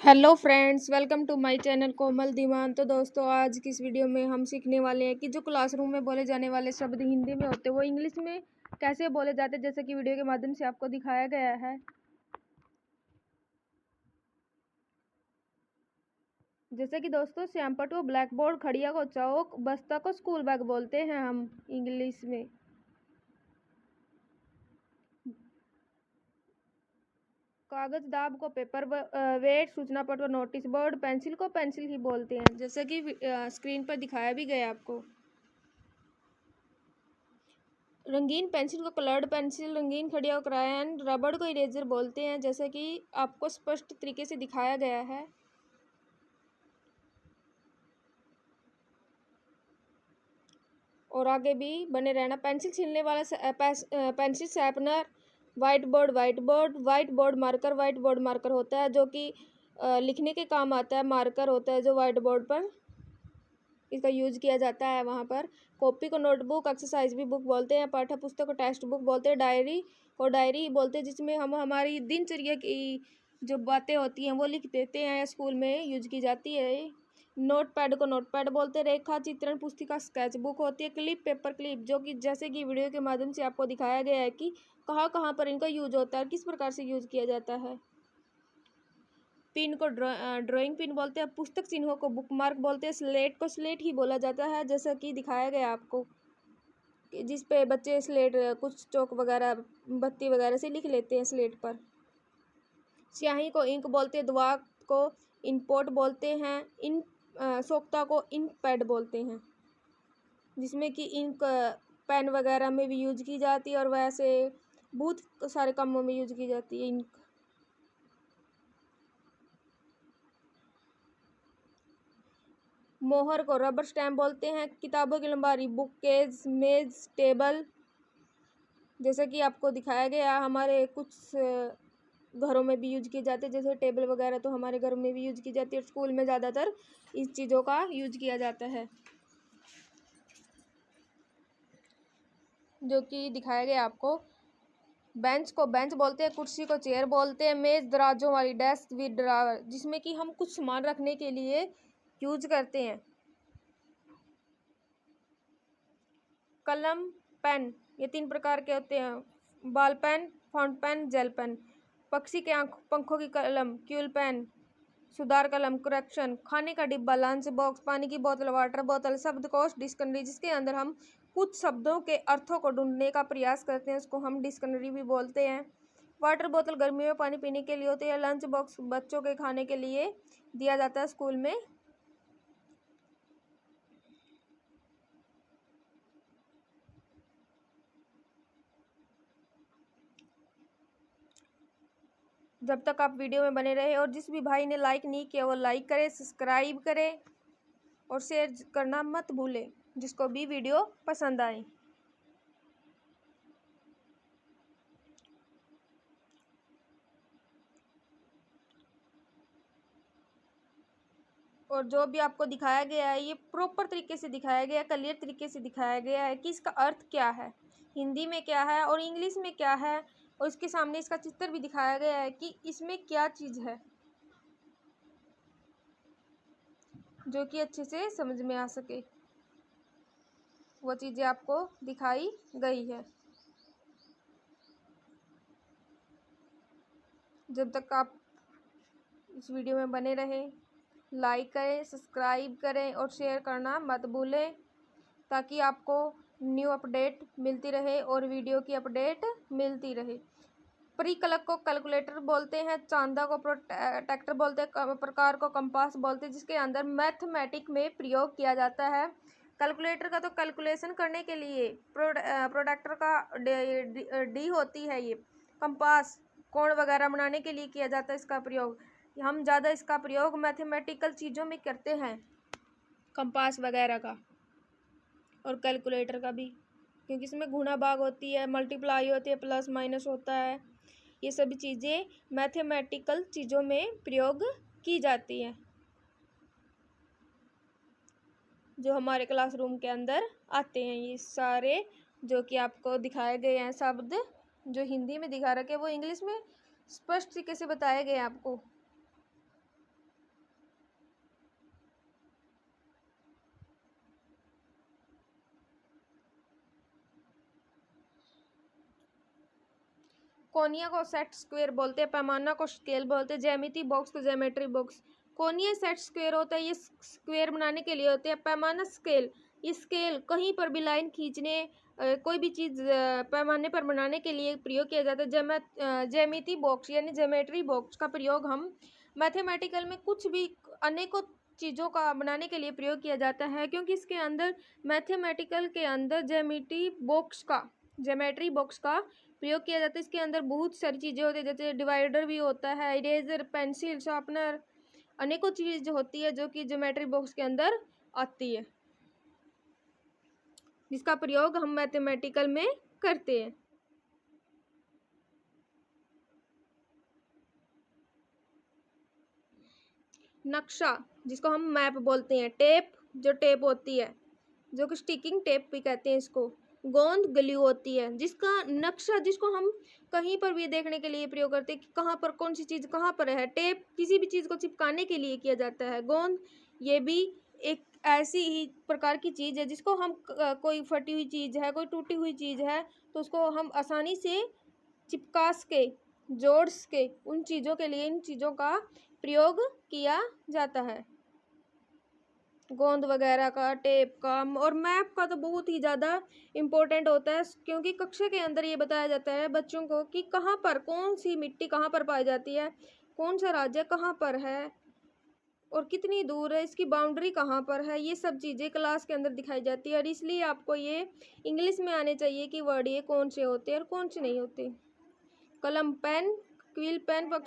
Hello friends, welcome to my channel Komal Dewan. तो दोस्तों, आज की इस वीडियो में हम सीखने वाले हैं कि जो क्लासरूम में बोले जाने वाले शब्द हिंदी में होते हैं वो इंग्लिश में कैसे बोले जाते हैं, जैसे कि वीडियो के माध्यम से आपको दिखाया गया है। जैसे कि दोस्तों, श्यामपट को ब्लैक बोर्ड, खड़िया को चौक, बस्ता को स्कूल बैग बोलते हैं हम इंग्लिश में। कागज दाब को पेपर वेट, सूचना पट को नोटिस बोर्ड, पेंसिल को पेंसिल ही बोलते हैं, जैसे कि स्क्रीन पर दिखाया भी गया आपको। रंगीन पेंसिल को कलर्ड पेंसिल, रंगीन खड़िया को क्रायन, रबड़ को इरेजर बोलते हैं, जैसे कि आपको स्पष्ट तरीके से दिखाया गया है। और आगे भी बने रहना। पेंसिल छीलने वाला pencil sharpener, white board marker होता है जो कि लिखने के काम आता है। मार्कर होता है जो व्हाइट बोर्ड पर इसका यूज किया जाता है वहाँ पर। कॉपी को नोटबुक, एक्सरसाइज भी बुक बोलते हैं। पाठ्य पुस्तक को टेक्स्ट बुक बोलते हैं। डायरी को डायरी ही बोलते हैं, जिसमें हम हमारी दिनचर्या की जो बातें होती हैं वो लिख देते हैं, स्कूल में यूज की जाती है। नोटपैड को नोटपैड बोलते हैं। रेखा चित्रण पुस्तिका स्केच बुक होती है। क्लिप पेपर क्लिप, जो कि जैसे कि वीडियो के माध्यम से आपको दिखाया गया है कि कहाँ कहाँ पर इनका यूज होता है, किस प्रकार से यूज किया जाता है। पिन को ड्राइंग पिन बोलते हैं। पुस्तक चिन्हों को बुकमार्क बोलते हैं। स्लेट को स्लेट ही बोला जाता है, जैसा कि दिखाया गया आपको, जिस पे बच्चे स्लेट कुछ चौक वगैरह बत्ती वगैरह से लिख लेते हैं स्लेट पर। स्याही को इंक बोलते हैं। दवा को इनपोर्ट बोलते हैं। इन सोख्ता को इंक पैड बोलते हैं, जिसमें कि इंक पेन वगैरह में भी यूज की जाती है और वैसे बहुत सारे कामों में यूज की जाती है इंक। मोहर को रबर स्टैम्प बोलते हैं। किताबों की लंबारी, बुक केस, मेज, टेबल, जैसे कि आपको दिखाया गया हमारे कुछ घरों में भी यूज किए जाते हैं, जैसे टेबल वगैरह तो हमारे घर में भी यूज की जाती है और स्कूल में ज़्यादातर इस चीज़ों का यूज किया जाता है, जो कि दिखाया गया आपको। बेंच को बेंच बोलते हैं। कुर्सी को चेयर बोलते हैं। मेज दराजों वाली, डेस्क विद ड्रावर, जिसमें कि हम कुछ सामान रखने के लिए यूज करते हैं। कलम, पेन, ये 3 प्रकार के होते हैं। Ball pen, fount pen, gel pen. पक्षी के पंखों की कलम, क्यूल पेन। सुधार कलम, करेक्शन। खाने का डिब्बा, लंच बॉक्स। पानी की बोतल, वाटर बोतल। शब्दकोश, डिक्शनरी, जिसके अंदर हम कुछ शब्दों के अर्थों को ढूंढने का प्रयास करते हैं, उसको हम डिक्शनरी भी बोलते हैं। वाटर बोतल गर्मियों में पानी पीने के लिए होती है। लंच बॉक्स बच्चों के खाने के लिए दिया जाता है स्कूल में। जब तक आप वीडियो में बने रहे, और जिस भी भाई ने लाइक नहीं किया वो लाइक करे, सब्सक्राइब करे और शेयर करना मत भूलें, जिसको भी वीडियो पसंद आए। और जो भी आपको दिखाया गया है ये प्रॉपर तरीके से दिखाया गया है, क्लियर तरीके से दिखाया गया है कि इसका अर्थ क्या है, हिंदी में क्या है और इंग्लिश में क्या है, और इसके सामने इसका चित्र भी दिखाया गया है कि इसमें क्या चीज़ है, जो कि अच्छे से समझ में आ सके, वो चीज़ें आपको दिखाई गई है। जब तक आप इस वीडियो में बने रहें, लाइक करें, सब्सक्राइब करें और शेयर करना मत भूलें, ताकि आपको न्यू अपडेट मिलती रहे और वीडियो की अपडेट मिलती रहे। परिकलक को कैलकुलेटर बोलते हैं। चांदा को प्रोट्रैक्टर बोलते हैं। प्रकार को कंपास बोलते हैं, जिसके अंदर मैथमेटिक में प्रयोग किया जाता है। कैलकुलेटर का तो कैलकुलेशन करने के लिए, प्रोट्रैक्टर का डी होती है ये। कंपास कोण वगैरह बनाने के लिए किया जाता है इसका प्रयोग। हम ज़्यादा इसका प्रयोग मैथमेटिकल चीज़ों में करते हैं, कंपास वगैरह का और कैलकुलेटर का भी, क्योंकि इसमें गुणा भाग होती है, मल्टीप्लाई होती है, प्लस माइनस होता है। ये सभी चीज़ें मैथमेटिकल चीज़ों में प्रयोग की जाती हैं, जो हमारे क्लासरूम के अंदर आते हैं। ये सारे जो कि आपको दिखाए गए हैं शब्द, जो हिंदी में दिखा रखे वो इंग्लिश में स्पष्ट तरीके से बताए गए हैं आपको। कोनिया को सेट स्क्वायर बोलते हैं, पैमाना को स्केल बोलते हैं, ज्यामिति बॉक्स को ज्योमेट्री बॉक्स। कोनिया सेट स्क्वायर होता है, ये स्क्वायर बनाने के लिए होते हैं। पैमाना स्केल, ये स्केल कहीं पर भी लाइन खींचने, कोई भी चीज़ पैमाने पर बनाने के लिए प्रयोग किया जाता है। ज्यामिति बॉक्स यानी ज्योमेट्री बॉक्स का प्रयोग हम मैथमेटिकल में कुछ भी अनेकों चीज़ों का बनाने के लिए प्रयोग किया जाता है, क्योंकि इसके अंदर मैथमेटिकल के अंदर ज्योमेट्री बॉक्स का प्रयोग किया जाता है। इसके अंदर बहुत सारी चीज़ें होती है, जैसे डिवाइडर भी होता है, इरेजर, पेंसिल, शार्पनर, अनेकों चीज़ होती है जो कि ज्योमेट्री बॉक्स के अंदर आती है, जिसका प्रयोग हम मैथमेटिकल में करते हैं। नक्शा, जिसको हम मैप बोलते हैं। टेप, जो टेप होती है, जो कि स्टिकिंग टेप भी कहते हैं इसको। गोंद, ग्लू होती है, जिसका नक्शा, जिसको हम कहीं पर भी देखने के लिए प्रयोग करते हैं कि कहाँ पर कौन सी चीज़ कहाँ पर है। टेप किसी भी चीज़ को चिपकाने के लिए किया जाता है। गोंद, ये भी एक ऐसी ही प्रकार की चीज़ है जिसको हम कोई फटी हुई चीज़ है, कोई टूटी हुई चीज़ है, तो उसको हम आसानी से चिपका के, जोड़ के, उन चीज़ों के लिए इन चीज़ों का प्रयोग किया जाता है। गोंद वगैरह का, टेप का और मैप का तो बहुत ही ज़्यादा इम्पोर्टेंट होता है, क्योंकि कक्षा के अंदर ये बताया जाता है बच्चों को कि कहाँ पर कौन सी मिट्टी कहाँ पर पाई जाती है, कौन सा राज्य कहाँ पर है और कितनी दूर है, इसकी बाउंड्री कहाँ पर है। ये सब चीज़ें क्लास के अंदर दिखाई जाती है, और इसलिए आपको ये इंग्लिश में आने चाहिए कि वर्ड ये कौन से होते हैं और कौन से नहीं होते। कलम, पेन, क्विल पेन